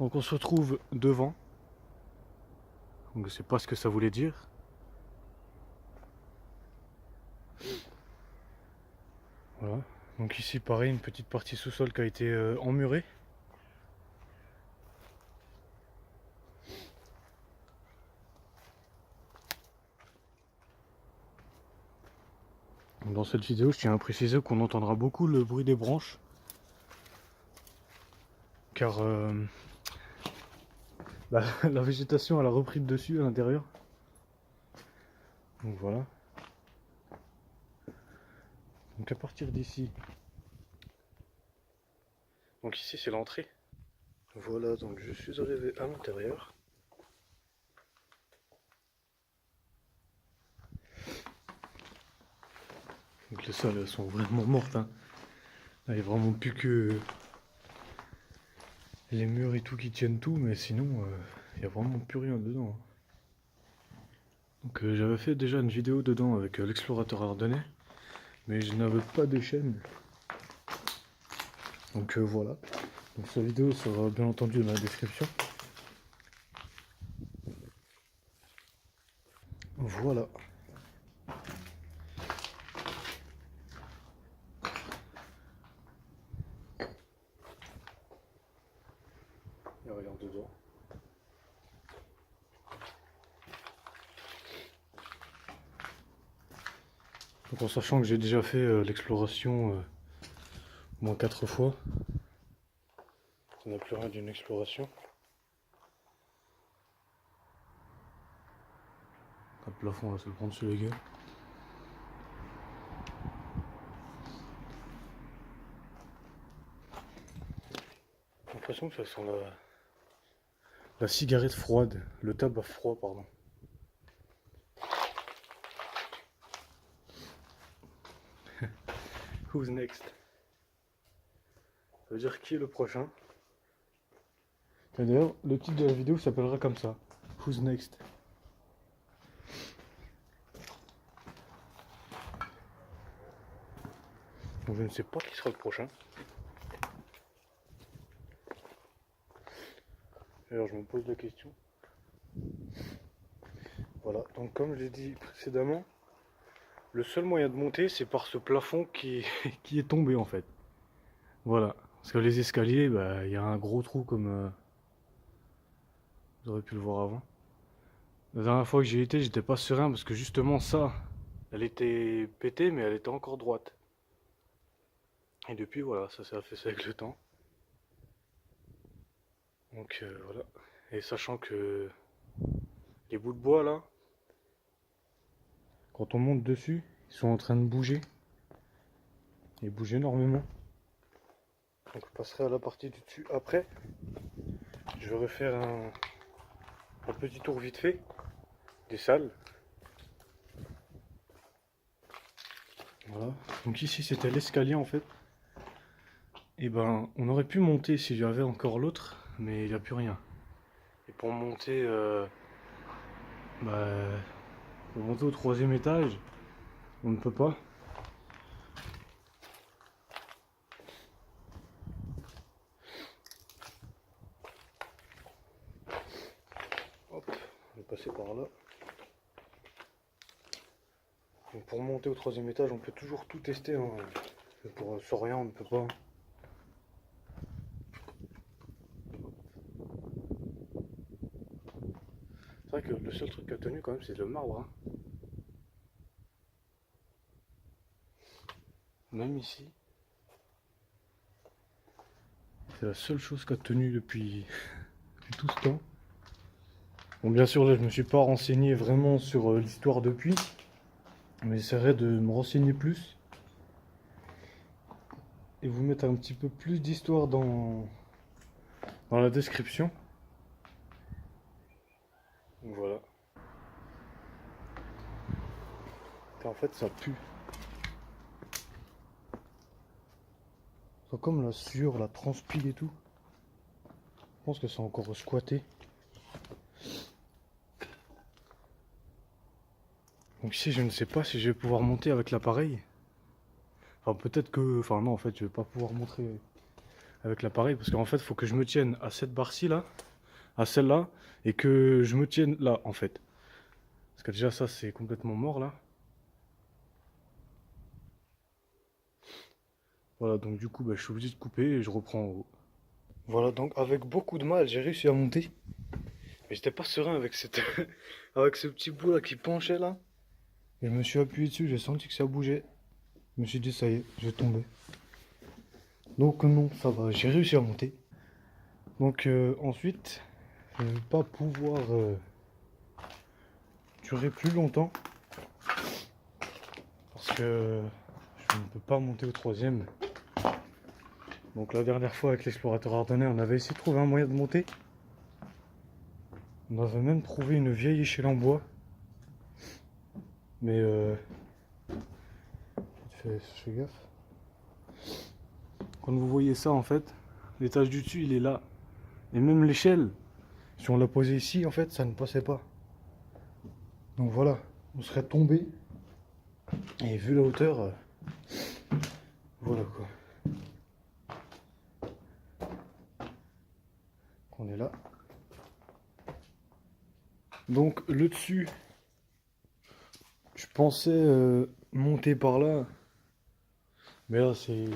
Donc on se retrouve devant. Donc je sais pas ce que ça voulait dire. Voilà. Donc ici pareil, une petite partie sous-sol qui a été emmurée. Dans cette vidéo, je tiens à préciser qu'on entendra beaucoup le bruit des branches. Car la végétation elle a repris le dessus à l'intérieur. Donc voilà. Donc à partir d'ici. Donc ici c'est l'entrée. Voilà, donc je suis arrivé à l'intérieur. Donc les salles elles sont vraiment mortes. Hein. Là, il n'y a vraiment plus que les murs et tout qui tiennent tout, mais sinon il n'y a vraiment plus rien dedans. Hein. Donc j'avais fait déjà une vidéo dedans avec l'explorateur ardennais, mais je n'avais pas de chaîne. Donc voilà. Donc cette vidéo sera bien entendu dans la description. Voilà. Et regarde dedans. Donc en sachant que j'ai déjà fait l'exploration au moins 4 fois. Ça n'a plus rien d'une exploration. Le plafond là, ça le prend dessus les gars. J'ai l'impression que ça sent la cigarette froide, le tabac froid pardon. Who's next? Ça veut dire qui est le prochain? Et d'ailleurs, le titre de la vidéo s'appellera comme ça. Who's next? Donc je ne sais pas qui sera le prochain. D'ailleurs, je me pose la question. Voilà, donc comme je l'ai dit précédemment, le seul moyen de monter, c'est par ce plafond qui est tombé en fait. Voilà, parce que les escaliers, bah, il y a un gros trou comme vous aurez pu le voir avant. La dernière fois que j'y étais, j'étais pas serein parce que justement ça, elle était pétée, mais elle était encore droite. Et depuis, voilà, ça s'est affaissé avec le temps. Donc voilà. Et sachant que les bouts de bois là, quand on monte dessus, ils sont en train de bouger. Ils bougent énormément. Donc je passerai à la partie du dessus après. Je vais refaire un petit tour vite fait des salles. Voilà. Donc ici c'était l'escalier en fait. Et ben on aurait pu monter s'il y avait encore l'autre, mais il n'y a plus rien. Et bah, pour monter au troisième étage, on ne peut pas. Hop, on va passer par là. Donc pour monter au troisième étage, on peut toujours tout tester. Hein. Sur rien, on ne peut pas. C'est vrai que le seul truc qui a tenu quand même, c'est le marbre. Hein. Même ici. C'est la seule chose qui a tenu depuis tout ce temps. Bon, bien sûr, là, je me suis pas renseigné vraiment sur l'histoire depuis. Mais j'essaierai de me renseigner plus. Et vous mettre un petit peu plus d'histoire dans la description. Donc voilà. Et en fait, ça pue. C'est comme la sueur, la transpi et tout. Je pense que c'est encore squatté. Donc ici, je ne sais pas si je vais pouvoir monter avec l'appareil. Enfin, peut-être que... Enfin, non, en fait, je vais pas pouvoir montrer avec l'appareil parce qu'en fait il faut que je me tienne à cette barre-ci là, à celle-là, et que je me tienne là en fait. Parce que déjà ça c'est complètement mort là. Voilà, donc du coup bah, je suis obligé de couper et je reprends en haut. Voilà, donc avec beaucoup de mal j'ai réussi à monter. Mais j'étais pas serein avec cette avec ce petit bout là qui penchait là. Et je me suis appuyé dessus, j'ai senti que ça bougeait. Je me suis dit ça y est, je vais tomber. Donc non, ça va, j'ai réussi à monter. Donc ensuite, je ne vais pas pouvoir durer plus longtemps parce que je ne peux pas monter au troisième. Donc la dernière fois avec l'explorateur ardennais, on avait essayé de trouver un moyen de monter. On avait même trouvé une vieille échelle en bois. Mais fais gaffe. Quand vous voyez ça en fait, l'étage du dessus il est là. Et même l'échelle, si on l'a posée ici en fait, ça ne passait pas. Donc voilà, on serait tombé. Et vu la hauteur, voilà quoi. On est là. Donc le dessus, je pensais monter par là. Mais là c'est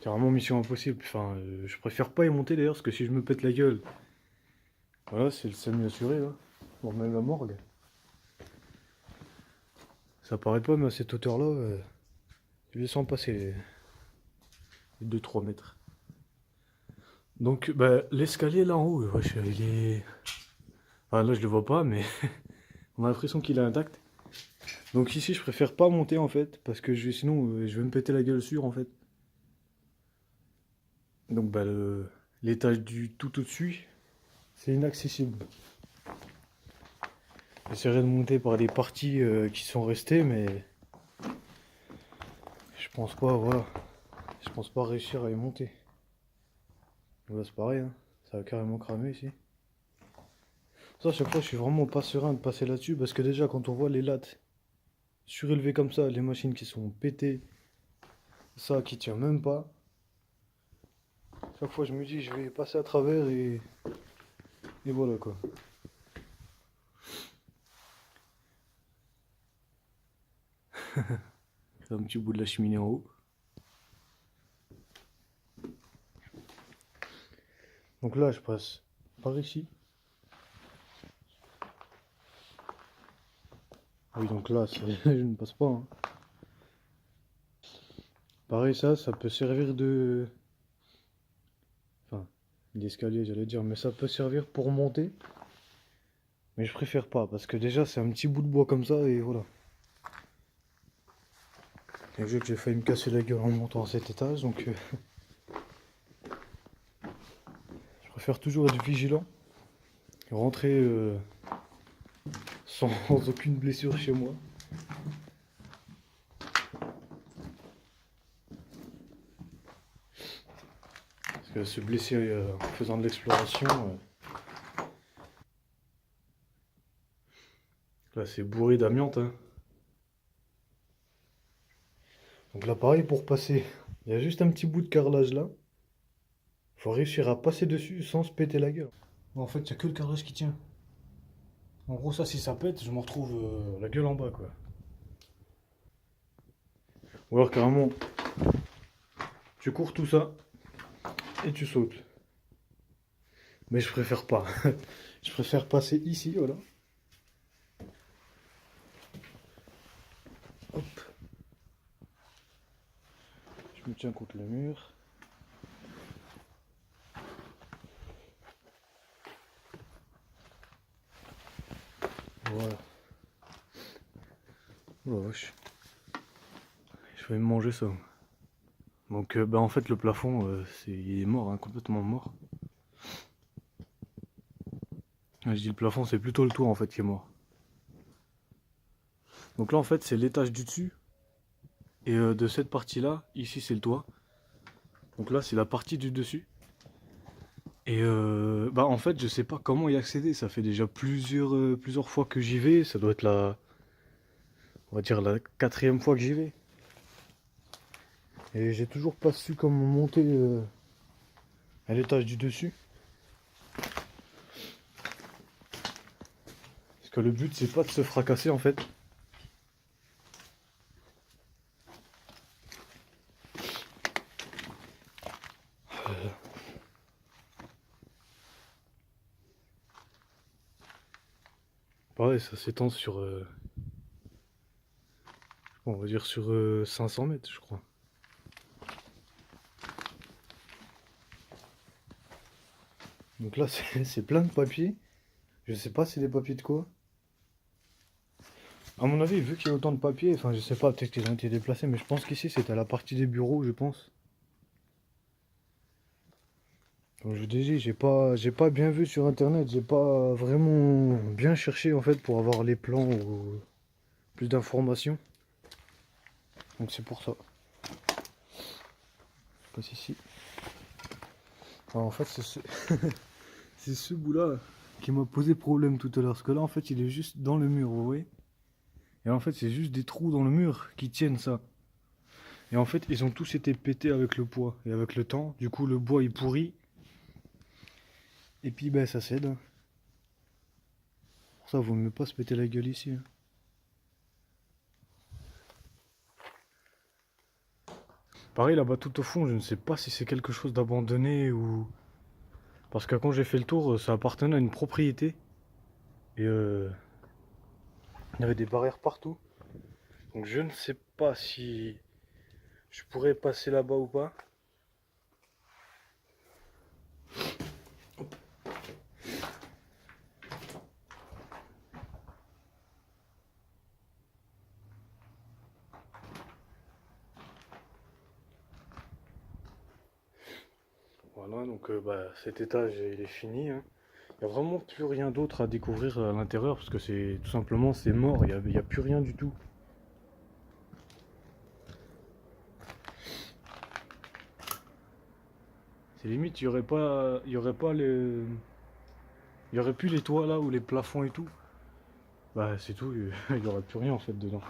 carrément mission impossible. Enfin, je préfère pas y monter d'ailleurs, parce que si je me pète la gueule, voilà, c'est le semi assuré là. Bon, même la morgue. Ça paraît pas, mais à cette hauteur-là, je les sens passer les 2-3 mètres. Donc, bah, l'escalier là en haut, wesh, il est. Enfin, là, je le vois pas, mais on a l'impression qu'il est intact. Donc, ici, je préfère pas monter en fait, parce que sinon, je vais me péter la gueule sur en fait. Donc, bah, l'étage du tout au-dessus, c'est inaccessible. J'essaierai de monter par des parties qui sont restées, mais je pense pas, voilà. Je pense pas réussir à y monter. Là, c'est pareil, hein. Ça va carrément cramer ici. Ça, à chaque fois, je suis vraiment pas serein de passer là-dessus parce que déjà, quand on voit les lattes surélevées comme ça, les machines qui sont pétées, ça qui tient même pas. Chaque fois, je me dis, je vais passer à travers et voilà quoi. C'est un petit bout de la cheminée en haut. Donc là, je passe par ici. Oui, donc là, je ne passe pas, hein. Pareil, ça peut servir de... Enfin, d'escalier, j'allais dire, mais ça peut servir pour monter. Mais je préfère pas, parce que déjà, c'est un petit bout de bois comme ça, et voilà. Et vu que j'ai failli me casser la gueule en montant à cet étage, donc... je préfère toujours être vigilant. Et rentrer sans aucune blessure chez moi. Parce que se blesser en faisant de l'exploration... là, c'est bourré d'amiante, hein. Donc là, pareil, pour passer, il y a juste un petit bout de carrelage là. Faut réussir à passer dessus sans se péter la gueule. Bon, en fait, il n'y a que le carrelage qui tient. En gros, ça, si ça pète, je me retrouve la gueule en bas, quoi. Ou alors, carrément, tu cours tout ça et tu sautes. Mais je préfère pas. Je préfère passer ici, voilà. Hop. Je me tiens contre le mur. Voilà. Oh la vache. Je vais me manger ça. Donc bah en fait le plafond il est mort, hein, complètement mort. Je dis le plafond, c'est plutôt le toit en fait qui est mort. Donc là en fait c'est l'étage du dessus. Et de cette partie là, ici c'est le toit. Donc là c'est la partie du dessus. Et bah en fait je sais pas comment y accéder. Ça fait déjà plusieurs fois que j'y vais. Ça doit être on va dire la 4e fois que j'y vais. Et j'ai toujours pas su comment monter à l'étage du dessus. Parce que le but c'est pas de se fracasser en fait. Pareil, ça s'étend sur, on va dire sur 500 mètres, je crois. Donc là, c'est plein de papiers. Je sais pas c'est des papiers de quoi. À mon avis, vu qu'il y a autant de papiers, enfin je sais pas, peut-être qu'ils ont été déplacés, mais je pense qu'ici c'était à la partie des bureaux, je pense. Comme je vous dis, j'ai pas bien vu sur internet, j'ai pas vraiment bien cherché en fait pour avoir les plans ou plus d'informations. Donc c'est pour ça. Je passe ici. Alors, en fait, c'est ce bout-là qui m'a posé problème tout à l'heure. Parce que là, en fait, il est juste dans le mur, vous voyez. Et en fait, c'est juste des trous dans le mur qui tiennent ça. Et en fait, ils ont tous été pétés avec le poids et avec le temps. Du coup, le bois, il pourrit. Et puis, ben, ça cède. Pour ça, vaut mieux pas se péter la gueule ici, hein. Pareil, là-bas, tout au fond, je ne sais pas si c'est quelque chose d'abandonné ou... Parce que quand j'ai fait le tour, ça appartenait à une propriété. Et il y avait des barrières partout. Donc je ne sais pas si je pourrais passer là-bas ou pas. Voilà, donc bah, cet étage il est fini, hein. Il n'y a vraiment plus rien d'autre à découvrir à l'intérieur parce que c'est tout simplement c'est mort, il y a plus rien du tout. C'est limite, il y aurait pas les, il y aurait plus les toits là ou les plafonds et tout. Bah c'est tout, il y aurait plus rien en fait dedans.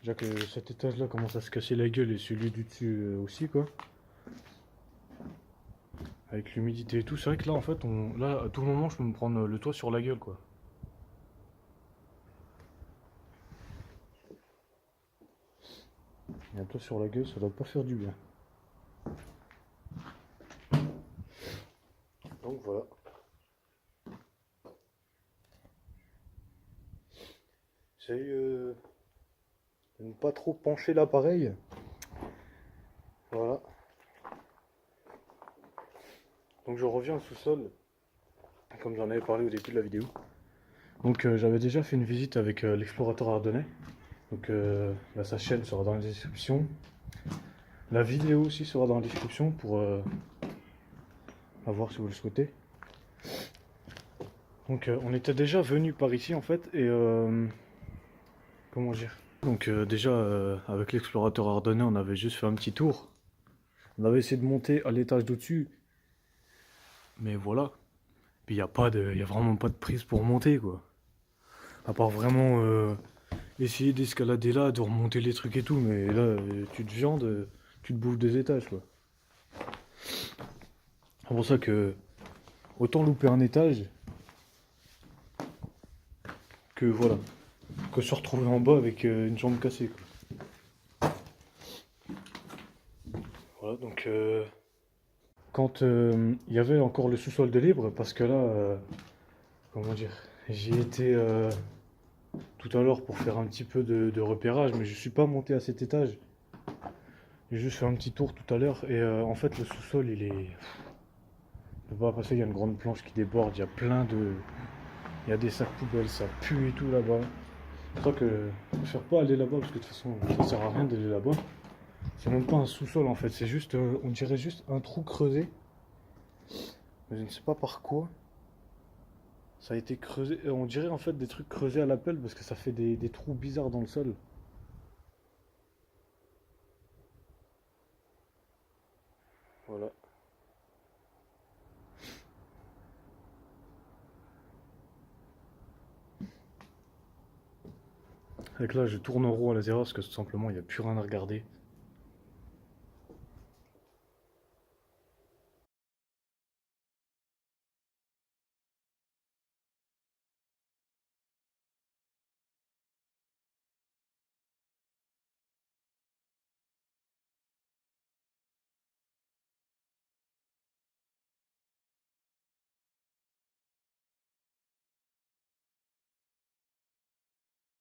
Déjà que cet étage là commence à se casser la gueule et celui du dessus aussi quoi. Avec l'humidité et tout, c'est vrai que là en fait là à tout moment je peux me prendre le toit sur la gueule quoi. Et un toit sur la gueule ça doit pas faire du bien. Donc voilà. J'essaye de ne pas trop pencher l'appareil. Voilà. Donc je reviens au sous-sol, comme j'en avais parlé au début de la vidéo. Donc j'avais déjà fait une visite avec l'explorateur ardennais. Donc bah, sa chaîne sera dans la description. La vidéo aussi sera dans la description pour la voir si vous le souhaitez. Donc on était déjà venu par ici en fait et comment dire. Donc déjà avec l'explorateur ardennais on avait juste fait un petit tour. On avait essayé de monter à l'étage d'au-dessus. Mais voilà. Puis y a vraiment pas de prise pour monter quoi. À part vraiment essayer d'escalader là, de remonter les trucs et tout, mais là tu te viandes, tu te bouffes des étages quoi. C'est pour ça que autant louper un étage que voilà, que se retrouver en bas avec une jambe cassée quoi. Voilà donc quand il y avait encore le sous-sol de libre, parce que là, comment dire, j'y étais tout à l'heure pour faire un petit peu de repérage, mais je suis pas monté à cet étage. J'ai juste fait un petit tour tout à l'heure et en fait le sous-sol il est... Je peux pas passer, il y a une grande planche qui déborde, il y a plein de... Il y a des sacs poubelles, ça pue et tout là-bas. Je crois que je préfère pas aller là-bas parce que de toute façon ça sert à rien d'aller là-bas. C'est même pas un sous-sol en fait, c'est juste, on dirait juste un trou creusé. Mais je ne sais pas par quoi. Ça a été creusé, on dirait en fait des trucs creusés à la pelle parce que ça fait des trous bizarres dans le sol. Voilà. Donc là je tourne en rond à la zéro parce que tout simplement il n'y a plus rien à regarder.